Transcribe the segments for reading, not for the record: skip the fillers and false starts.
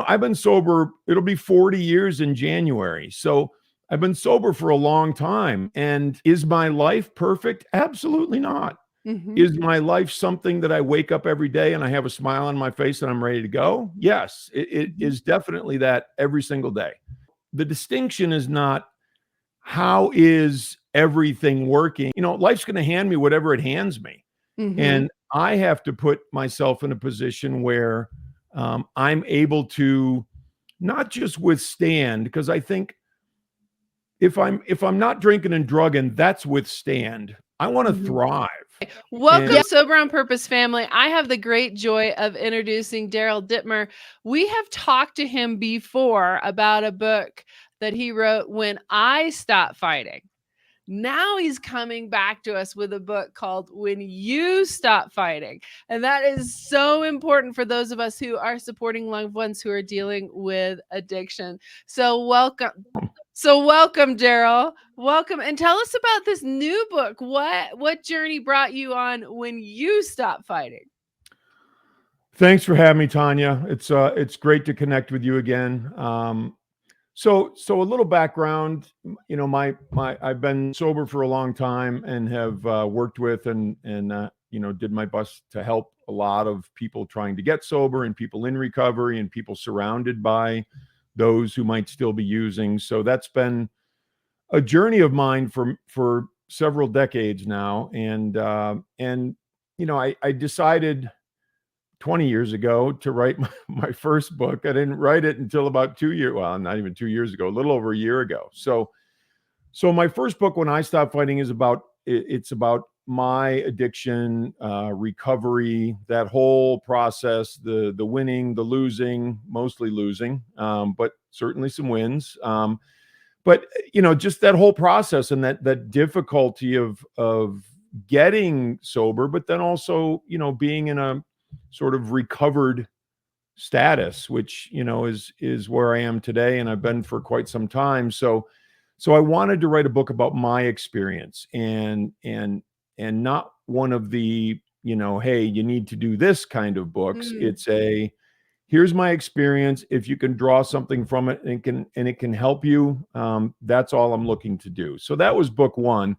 I've been sober, it'll be 40 years in January. So I've been sober for a long time. And is my life perfect? Absolutely not. Mm-hmm. Is my life something that I wake up every day and I have a smile on my face and I'm ready to go? Yes, it is definitely that every single day. The distinction is not how is everything working. Life's going to hand me whatever it hands me. Mm-hmm. And I have to put myself in a position where I'm able to not just withstand, because I think if I'm not drinking and drugging, that's withstand. I want to thrive. Welcome, Sober on Purpose family. I have the great joy of introducing Daryl Dittmer. We have talked to him before about a book that he wrote, When I Stopped Fighting. Now he's coming back to us with a book called When You Stop Fighting. And that is so important for those of us who are supporting loved ones who are dealing with addiction. So welcome, Daryl. Welcome. And tell us about this new book. What journey brought you on When You Stop Fighting? Thanks for having me, Tanya. It's great to connect with you again. So a little background, I've been sober for a long time and have worked with and did my best to help a lot of people trying to get sober and people in recovery and people surrounded by those who might still be using. So that's been a journey of mine for several decades now. And I decided 20 years ago to write my first book. I didn't write it until about 2 years, well, not even 2 years ago, a little over a year ago. So my first book, When I Stopped Fighting, is it's about my addiction, recovery, that whole process, the winning, the losing, mostly losing, but certainly some wins. But just that whole process and that difficulty of getting sober, but then also, being in a sort of recovered status, which, is where I am today. And I've been for quite some time. So I wanted to write a book about my experience and not one of the, hey, you need to do this kind of books. It's here's my experience. If you can draw something from it and it can help you, that's all I'm looking to do. So that was book one.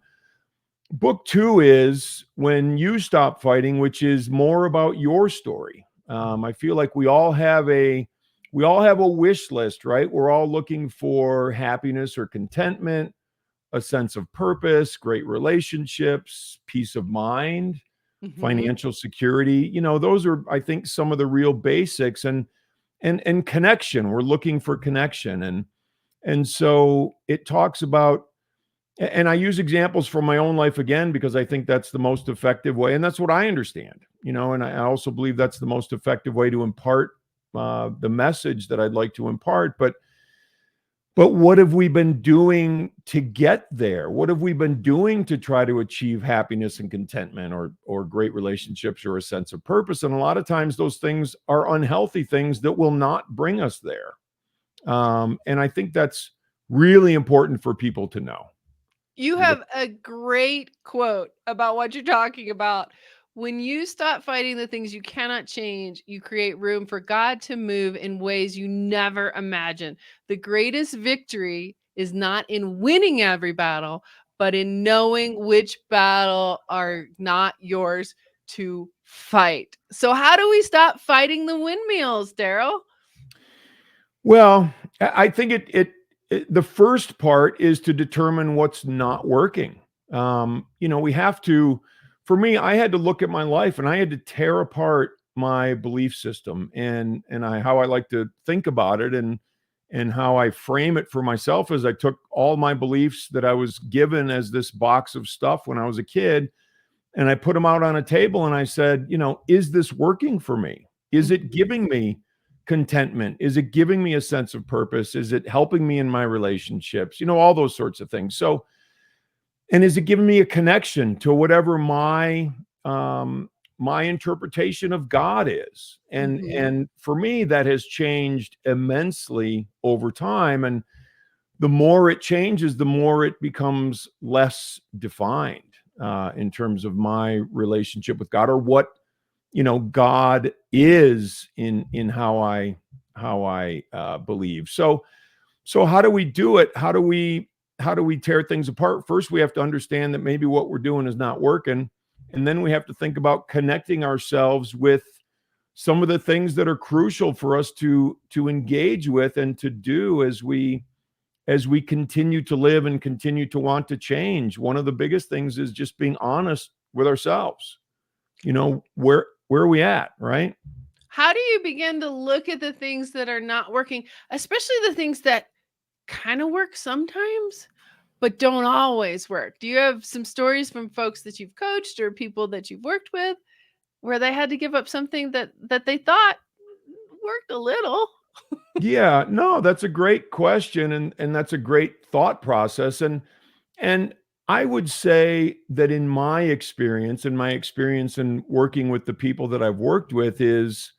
Book two is When You Stop Fighting, which is more about your story. I feel like we all have a wish list, right? We're all looking for happiness or contentment, a sense of purpose, great relationships, peace of mind, financial security. Those are, I think, some of the real basics, and connection. We're looking for connection. And so it talks about, and I use examples from my own life again, because I think that's the most effective way. And that's what I understand, and I also believe that's the most effective way to impart the message that I'd like to impart. But what have we been doing to get there? What have we been doing to try to achieve happiness and contentment or great relationships or a sense of purpose? And a lot of times those things are unhealthy things that will not bring us there. And I think that's really important for people to know. You have a great quote about what you're talking about. When you stop fighting the things you cannot change, you create room for God to move in ways you never imagined. The greatest victory is not in winning every battle, but in knowing which battle are not yours to fight. So how do we stop fighting the windmills, Daryl? Well, I think the first part is to determine what's not working. We have to, for me, I had to look at my life and I had to tear apart my belief system and how I like to think about it and how I frame it for myself. As I took all my beliefs that I was given as this box of stuff when I was a kid, and I put them out on a table and I said, is this working for me? Is it giving me contentment? Is it giving me a sense of purpose? Is it helping me in my relationships? All those sorts of things. So, and is it giving me a connection to whatever my interpretation of God is? And for me, that has changed immensely over time. And the more it changes, the more it becomes less defined in terms of my relationship with God, or what God is in how I believe. So how do we do it? How do we tear things apart? First, we have to understand that maybe what we're doing is not working. And then we have to think about connecting ourselves with some of the things that are crucial for us to engage with and to do as we continue to live and continue to want to change. One of the biggest things is just being honest with ourselves. Where are we at, right? How do you begin to look at the things that are not working, especially the things that kind of work sometimes, but don't always work? Do you have some stories from folks that you've coached or people that you've worked with where they had to give up something that they thought worked a little? Yeah, no, that's a great question, and that's a great thought process. And I would say that in my experience in working with the people that I've worked with is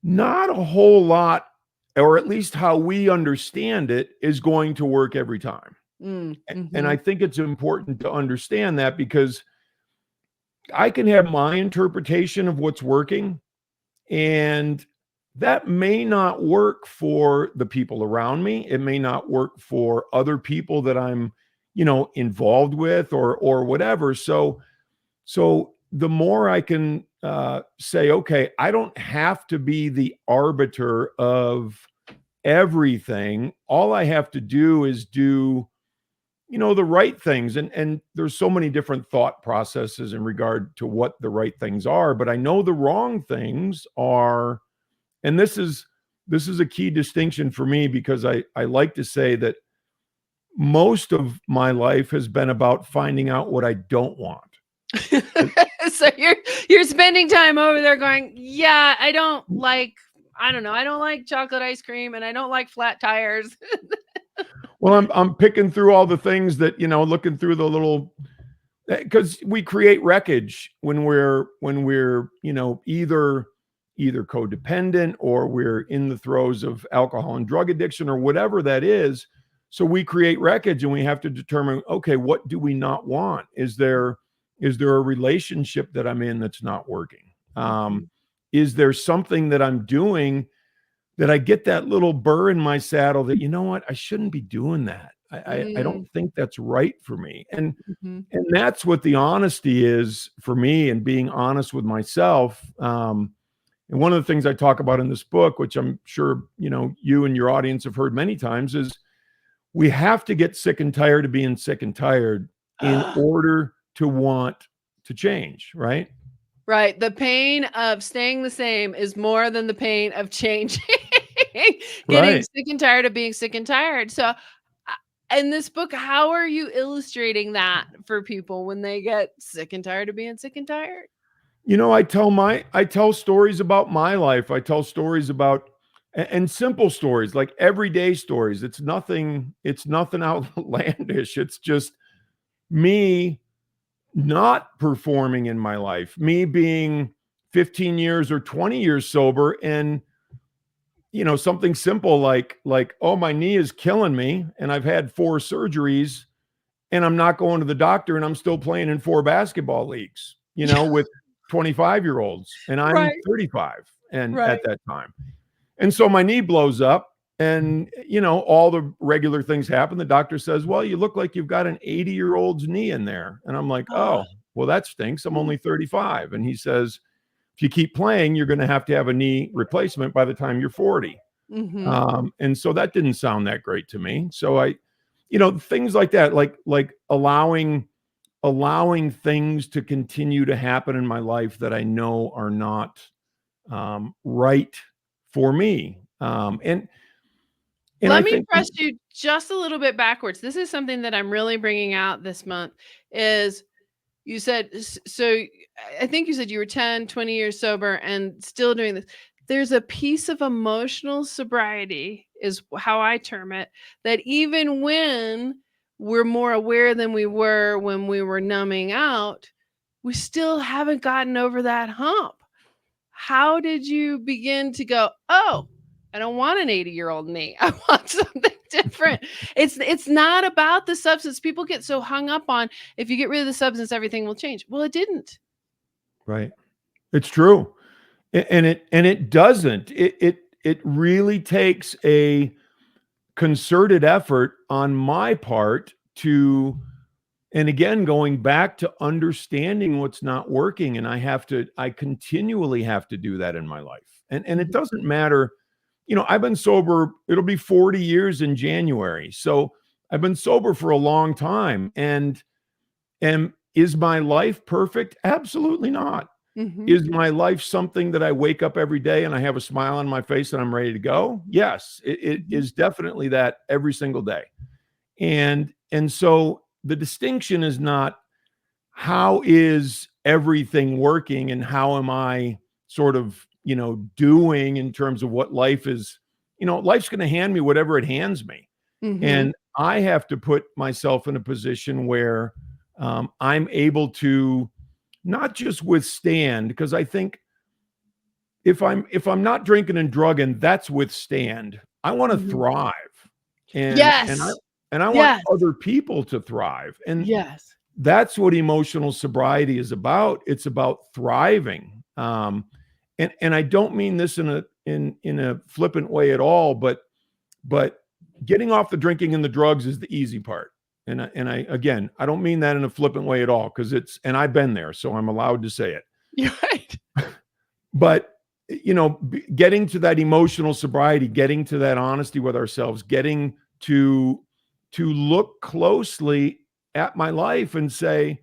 not a whole lot, or at least how we understand it, is going to work every time. And I think it's important to understand that, because I can have my interpretation of what's working, and that may not work for the people around me. It may not work for other people that I'm, involved with or whatever. So the more I can say, okay, I don't have to be the arbiter of everything. All I have to do is do, the right things. And there's so many different thought processes in regard to what the right things are, but I know the wrong things are, and this is a key distinction for me, because I like to say that most of my life has been about finding out what I don't want. So you're spending time over there going, yeah, I don't like chocolate ice cream, and I don't like flat tires. Well, I'm picking through all the things that, looking through the little, because we create wreckage when we're either codependent, or we're in the throes of alcohol and drug addiction, or whatever that is. So we create wreckage, and we have to determine, okay, what do we not want? Is there a relationship that I'm in that's not working? Is there something that I'm doing that I get that little burr in my saddle that, you know what, I shouldn't be doing that. I don't think that's right for me. And that's what the honesty is for me, and being honest with myself. And one of the things I talk about in this book, which I'm sure, you and your audience have heard many times, is we have to get sick and tired of being sick and tired in order to want to change, right? Right. The pain of staying the same is more than the pain of changing. Getting sick and tired of being sick and tired. So in this book, how are you illustrating that for people when they get sick and tired of being sick and tired? I tell stories about my life. I tell stories about, and simple stories, like everyday stories. It's nothing outlandish. It's just me not performing in my life, me being 15 years or 20 years sober, and something simple like, oh, my knee is killing me, and I've had 4 surgeries, and I'm not going to the doctor, and I'm still playing in 4 basketball leagues, with 25-year-olds, and I'm 35 and at that time. And so my knee blows up, and all the regular things happen. The doctor says, well, you look like you've got an 80-year-old's knee in there. And I'm like, oh, well, that stinks. I'm only 35. And he says, if you keep playing, you're going to have a knee replacement by the time you're 40. And so that didn't sound that great to me. So I, things like that, like allowing things to continue to happen in my life that I know are not right for me. And let me press you just a little bit backwards. This is something that I'm really bringing out this month. Is you said, so I think you said you were 10, 20 years sober and still doing this. There's a piece of emotional sobriety, is how I term it, that even when we're more aware than we were when we were numbing out, we still haven't gotten over that hump. How did you begin to go, oh, I don't want an 80-year-old knee. I want something different. It's not about the substance. People get so hung up on, if you get rid of the substance, everything will change. Well, it didn't. Right. It's true. And it doesn't. It it really takes a concerted effort on my part to, and again, going back to understanding what's not working. And I continually have to do that in my life. And it doesn't matter, I've been sober, it'll be 40 years in January. So I've been sober for a long time. And is my life perfect? Absolutely not. Mhm. Is my life something that I wake up every day and I have a smile on my face and I'm ready to go? Yes, it is definitely that every single day. And so the distinction is not how is everything working and how am I sort of, doing in terms of what life is, life's going to hand me whatever it hands me. Mhm. And I have to put myself in a position where I'm able to not just withstand, because I think if I'm not drinking and drugging, that's withstand. I want to Mhm. thrive, and Yes. I want Yes. other people to thrive, and Yes. that's what emotional sobriety is about. It's about thriving, and I don't mean this in a flippant way at all, but getting off the drinking and the drugs is the easy part. And I again, I don't mean that in a flippant way at all, because and I've been there, so I'm allowed to say it. You're right. But getting to that emotional sobriety, getting to that honesty with ourselves, getting to look closely at my life and say,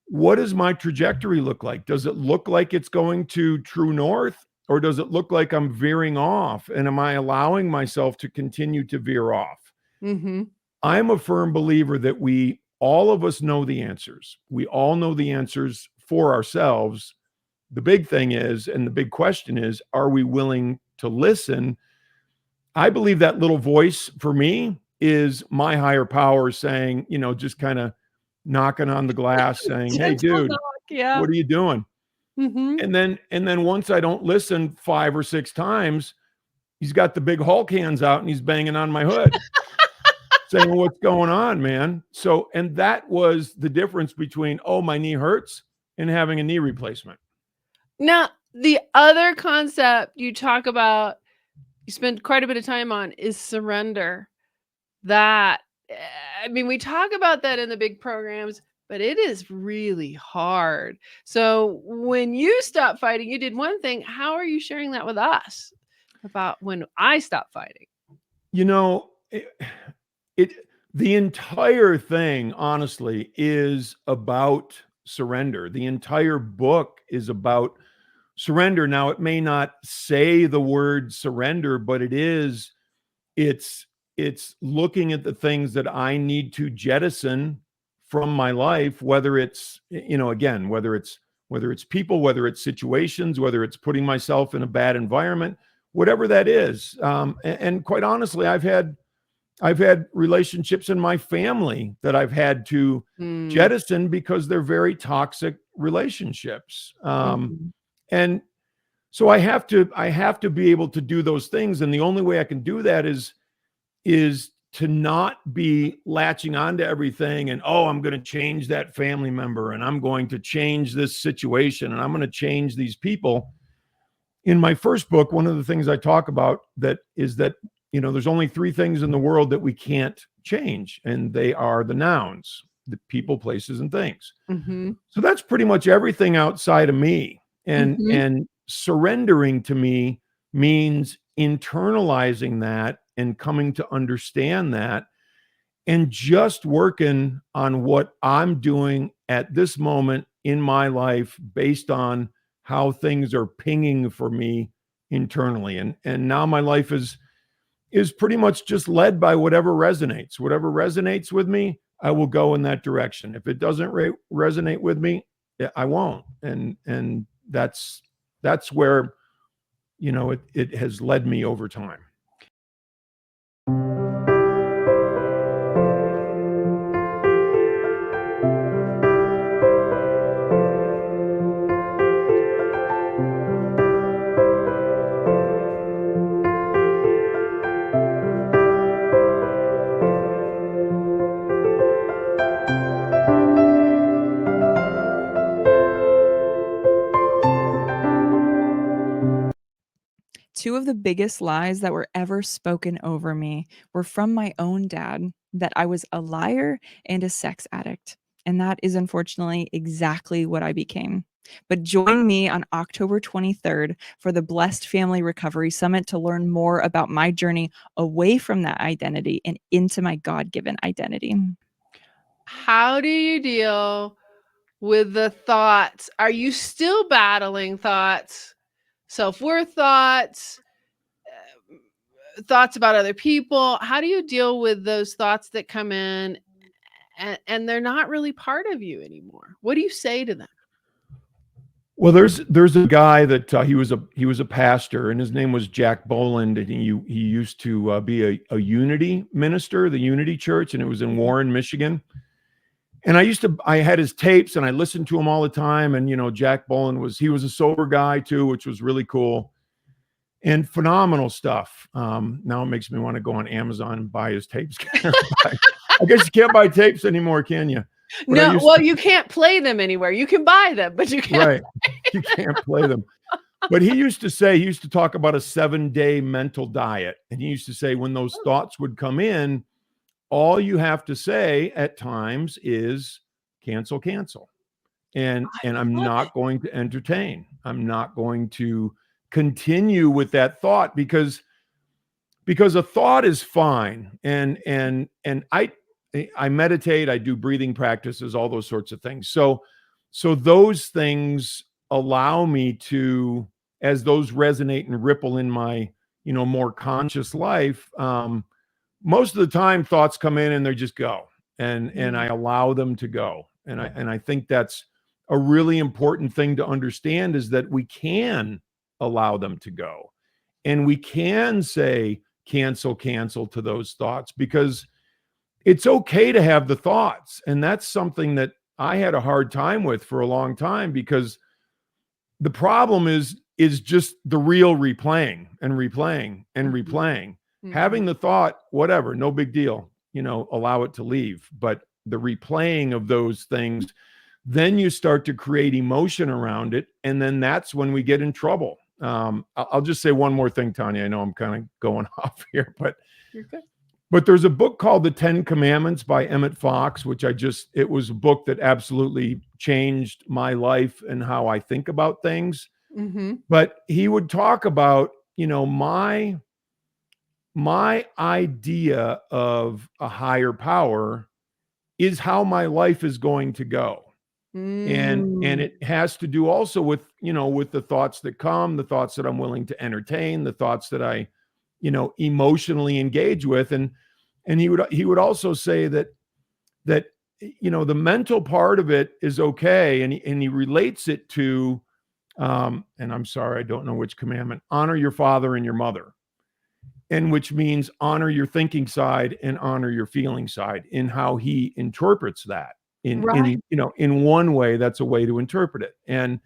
what does my trajectory look like? Does it look like it's going to true north, or does it look like I'm veering off? And am I allowing myself to continue to veer off? Mhm. I'm a firm believer that all of us know the answers. We all know the answers for ourselves. The big thing is, and the big question is, are we willing to listen? I believe that little voice for me is my higher power saying, just kind of knocking on the glass saying, hey, Gentle dude, knock, yeah. what are you doing? Mhm. And then once I don't listen 5 or 6 times, he's got the big Hulk hands out and he's banging on my hood saying, what's going on, man? So, and that was the difference between, oh, my knee hurts and having a knee replacement. Now, the other concept you talk about, you spend quite a bit of time on, is surrender. That, I mean, we talk about that in the big programs, but it is really hard. So when you stopped fighting, you did one thing. How are you sharing that with us about when I stopped fighting? You know, it the entire thing, honestly, is about surrender. The entire book is about surrender. Now, it may not say the word surrender, but it's looking at the things that I need to jettison from my life, whether it's, again, whether it's people, whether it's situations, whether it's putting myself in a bad environment, whatever that is. And quite honestly, I've had relationships in my family that I've had to Mm. jettison because they're very toxic relationships. Mhm. And so I have to be able to do those things. And the only way I can do that is to not be latching onto everything and, oh, I'm going to change that family member and I'm going to change this situation and I'm going to change these people. In my first book, one of the things I talk about that is that, there's only 3 things in the world that we can't change, and they are the nouns, the people, places, and things. Mhm. So that's pretty much everything outside of me. And Mhm. and surrendering to me means internalizing that and coming to understand that and just working on what I'm doing at this moment in my life based on how things are pinging for me internally. And now my life is pretty much just led by whatever resonates. Whatever resonates with me, I will go in that direction. If it doesn't resonate with me, I won't. And that's where it has led me over time. Two of the biggest lies that were ever spoken over me were from my own dad, that I was a liar and a sex addict. And that is unfortunately exactly what I became. But join me on October 23rd for the Blessed Family Recovery Summit to learn more about my journey away from that identity and into my God-given identity. How do you deal with the thoughts? Are you still battling thoughts, self-worth thoughts, thoughts about other people? How do you deal with those thoughts that come in and they're not really part of you anymore? What do you say to them? Well, there's a guy that he was a pastor, and his name was Jack Boland, and he used to be a Unity minister, the Unity Church, and it was in Warren, Michigan. And I had his tapes, and I listened to him all the time. And Jack Boland was a sober guy too, which was really cool and phenomenal stuff. Now it makes me want to go on Amazon and buy his tapes. I guess you can't buy tapes anymore, can you? But no, you can't play them anywhere. You can buy them, but you can't. Right. You can't play them. But he used to talk about a 7-day mental diet. And he used to say when those thoughts would come in, all you have to say at times is cancel. And I'm not going to entertain. I'm not going to continue with that thought because a thought is fine. And I meditate, I do breathing practices, all those sorts of things. So those things allow me to, as those resonate and ripple in my, more conscious life, most of the time thoughts come in and they just go, and I allow them to go. And I think that's a really important thing to understand, is that we can allow them to go, and we can say cancel to those thoughts, because it's okay to have the thoughts. And that's something that I had a hard time with for a long time, because the problem is just the real replaying. Mm-hmm. Having the thought, whatever, no big deal, allow it to leave. But the replaying of those things, then you start to create emotion around it. And then that's when we get in trouble. I'll just say one more thing, Tanya. I know I'm kind of going off here, but you're good. But there's a book called The 10 Commandments by Emmett Fox, which it was a book that absolutely changed my life and how I think about things. Mm-hmm. But he would talk about, my idea of a higher power is how my life is going to go. And it has to do also with, with the thoughts that come, the thoughts that I'm willing to entertain, the thoughts that I emotionally engage with. And he would also say that the mental part of it is okay. And he relates it to, and I'm sorry, I don't know which commandment, honor your father and your mother. And which means honor your thinking side and honor your feeling side, in how he interprets that. In one way, that's a way to interpret it. And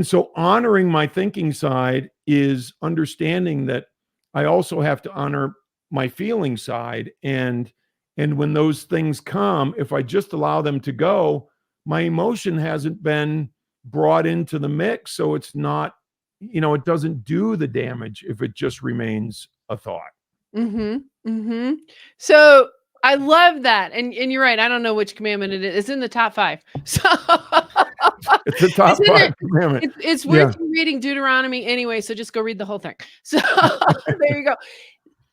so honoring my thinking side is understanding that I also have to honor my feeling side. And when those things come, if I just allow them to go, my emotion hasn't been brought into the mix. So it's not, it doesn't do the damage if it just remains a thought. Mm-hmm. Mm-hmm. So I love that. And you're right. I don't know which commandment it is. It's in the top 5. So it's the top 5 commandment. It's worth you reading Deuteronomy anyway. So just go read the whole thing. So there you go.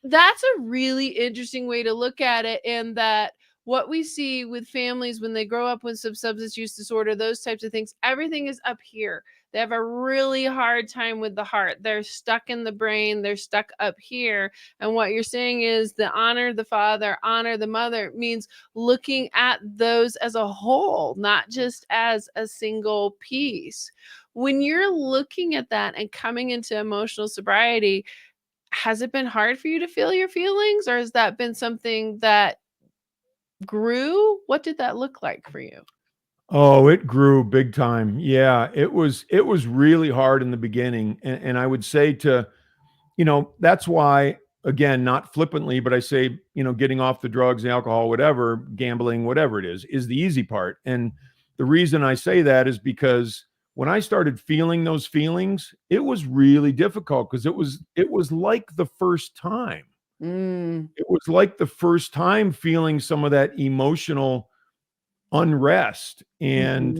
That's a really interesting way to look at it. And that what we see with families when they grow up with some substance use disorder, those types of things, everything is up here. They have a really hard time with the heart. They're stuck in the brain. They're stuck up here. And what you're saying is the honor the father, honor the mother means looking at those as a whole, not just as a single piece. When you're looking at that and coming into emotional sobriety, has it been hard for you to feel your feelings, or has that been something that grew? What did that look like for you? Oh, it grew big time. Yeah, it was really hard in the beginning. And I would say that's why, again, not flippantly, but I say, getting off the drugs, the alcohol, whatever, gambling, whatever it is the easy part. And the reason I say that is because when I started feeling those feelings, it was really difficult because it was like the first time. It was like the first time feeling some of that emotional unrest, and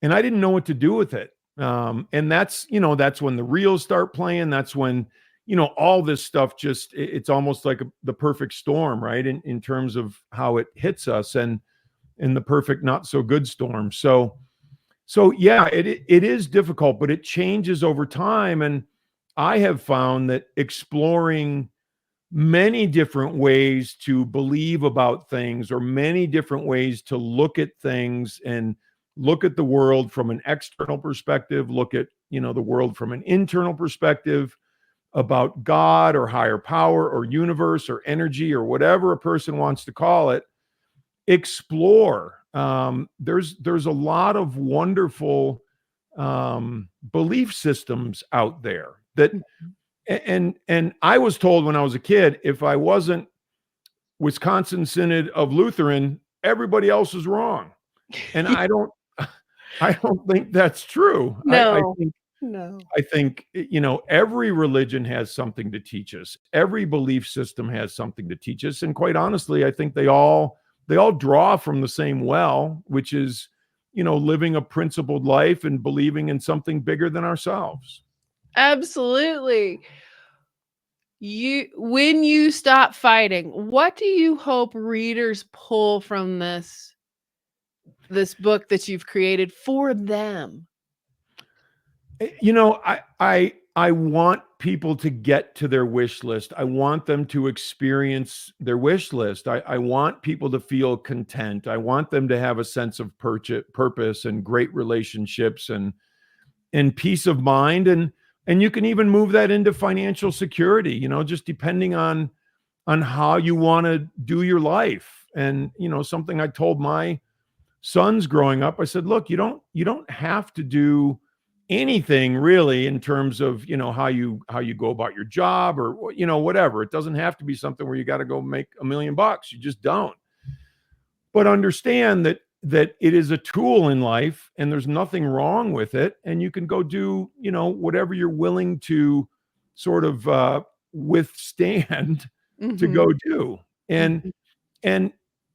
Mhm. I didn't know what to do with it. And that's, that's when the reels start playing. That's when, all this stuff just, it's almost like the perfect storm, right? In terms of how it hits us, and in the perfect, not so good storm. So yeah, it is difficult, but it changes over time. And I have found that exploring many different ways to believe about things, or many different ways to look at things and look at the world from an external perspective, look at, the world from an internal perspective, about God or higher power or universe or energy or whatever a person wants to call it. Explore. There's a lot of wonderful belief systems out there that, and I was told when I was a kid, if I wasn't Wisconsin Synod of Lutheran, everybody else is wrong. And I don't think that's true. No. No. I think, every religion has something to teach us. Every belief system has something to teach us. And quite honestly, I think they all draw from the same well, which is, living a principled life and believing in something bigger than ourselves. Absolutely. When you stop fighting, what do you hope readers pull from this book that you've created for them? I want people to get to their wish list. I want them to experience their wish list. I want people to feel content. I want them to have a sense of purpose and great relationships and peace of mind. And you can even move that into financial security, just depending on how you want to do your life. And, something I told my sons growing up, I said, look, you don't have to do anything really in terms of, how you go about your job, or, whatever. It doesn't have to be something where you got to go make $1 million. You just don't. But understand that it is a tool in life, and there's nothing wrong with it. And you can go do, whatever you're willing to sort of withstand to Mhm. go do. And Mhm. and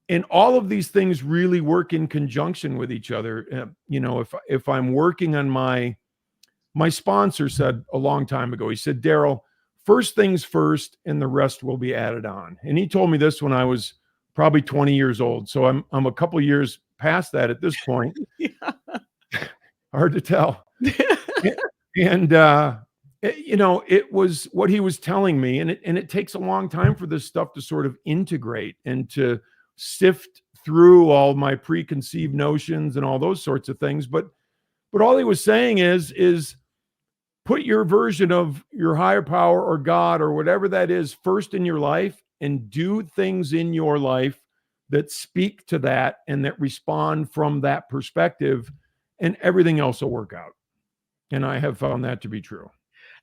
and all of these things really work in conjunction with each other. If I'm working on my sponsor said a long time ago, he said, Daryl, first things first, and the rest will be added on. And he told me this when I was probably 20 years old. So I'm a couple years past that at this point. Yeah. Hard to tell. And it was what he was telling me, and it takes a long time for this stuff to sort of integrate and to sift through all my preconceived notions and all those sorts of things. But all he was saying is put your version of your higher power or God or whatever that is first in your life, and do things in your life that speak to that and that respond from that perspective, and everything else will work out. And I have found that to be true.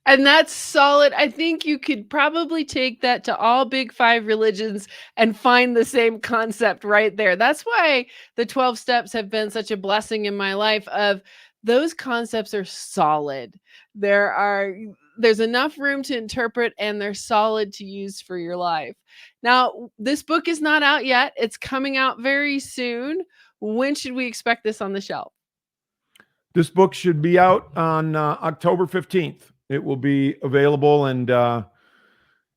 And that's solid. I think you could probably take that to all big 5 religions and find the same concept right there. That's why the 12 steps have been such a blessing in my life. Of those concepts are solid. There's enough room to interpret, and they're solid to use for your life. Now, this book is not out yet. It's coming out very soon. When should we expect this on the shelf? This book should be out on October 15th. It will be available, and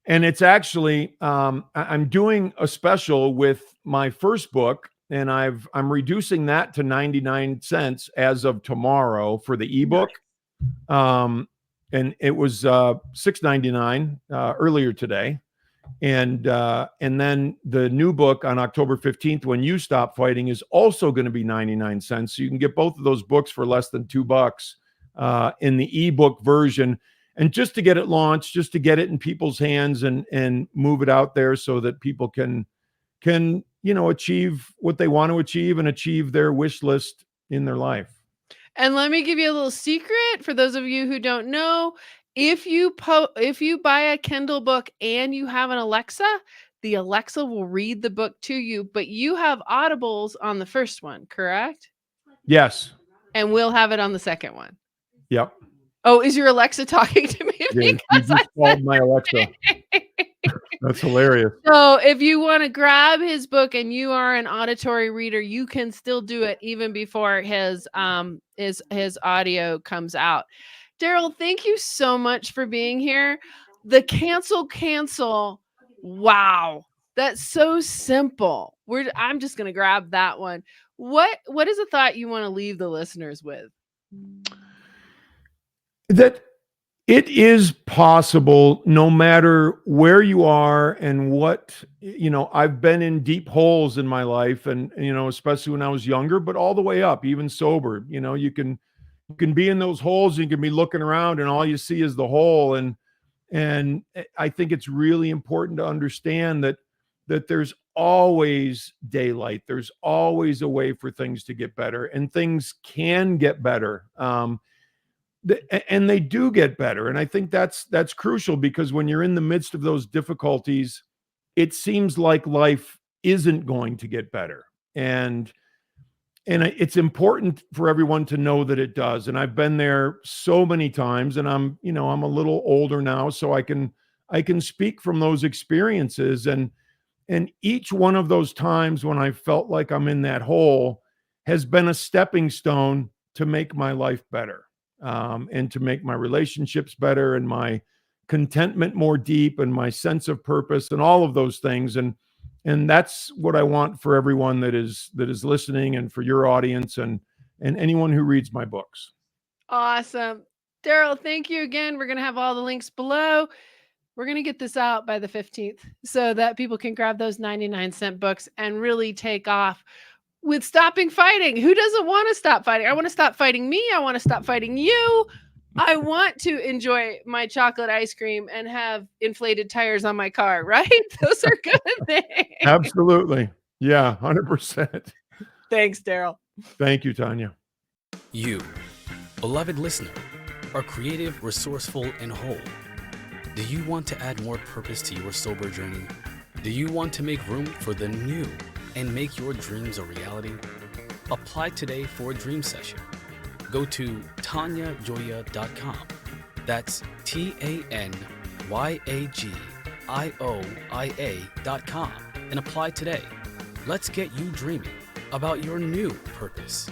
it's actually I'm doing a special with my first book, and I'm reducing that to 99 cents as of tomorrow for the ebook. And it was $6.99 earlier today. And then the new book on October 15th, When You Stop Fighting, is also going to be 99 cents. So you can get both of those books for less than $2 in the ebook version. And just to get it launched, just to get it in people's hands and move it out there so that people can achieve what they want to achieve and achieve their wish list in their life. And let me give you a little secret for those of you who don't know. If you buy a Kindle book and you have an Alexa, the Alexa will read the book to you, but you have Audibles on the first one, correct? Yes. And we'll have it on the second one. Yep. Oh, is your Alexa talking to me? Yeah, you just called my Alexa. That's hilarious. So if you want to grab his book and you are an auditory reader, you can still do it even before his audio comes out. Daryl, thank you so much for being here. The cancel. Wow. That's so simple. I'm just going to grab that one. What is a thought you want to leave the listeners with? That it is possible, no matter where you are and what, I've been in deep holes in my life, and, especially when I was younger, but all the way up, even sober, you can be in those holes, you can be looking around and all you see is the hole. And I think it's really important to understand that there's always daylight. There's always a way for things to get better, and things can get better. And they do get better. And I think that's crucial, because when you're in the midst of those difficulties, it seems like life isn't going to get better. And it's important for everyone to know that it does. And I've been there so many times, and I'm a little older now, so I can speak from those experiences. And each one of those times when I felt like I'm in that hole has been a stepping stone to make my life better. And to make my relationships better, and my contentment more deep, and my sense of purpose, and all of those things. And that's what I want for everyone that is listening, and for your audience, and anyone who reads my books. Awesome. Daryl, thank you again. We're going to have all the links below. We're going to get this out by the 15th so that people can grab those 99-cent books and really take off with stopping fighting. Who doesn't want to stop fighting? I want to stop fighting me. I want to stop fighting you. I want to enjoy my chocolate ice cream and have inflated tires on my car, right? Those are good things. Absolutely. Yeah, 100%. Thanks, Daryl. Thank you, Tanya. You, beloved listener, are creative, resourceful, and whole. Do you want to add more purpose to your sober journey? Do you want to make room for the new and make your dreams a reality? Apply today for a dream session. Go to tanyajoya.com. That's TANYAGIOIA.com and apply today. Let's get you dreaming about your new purpose.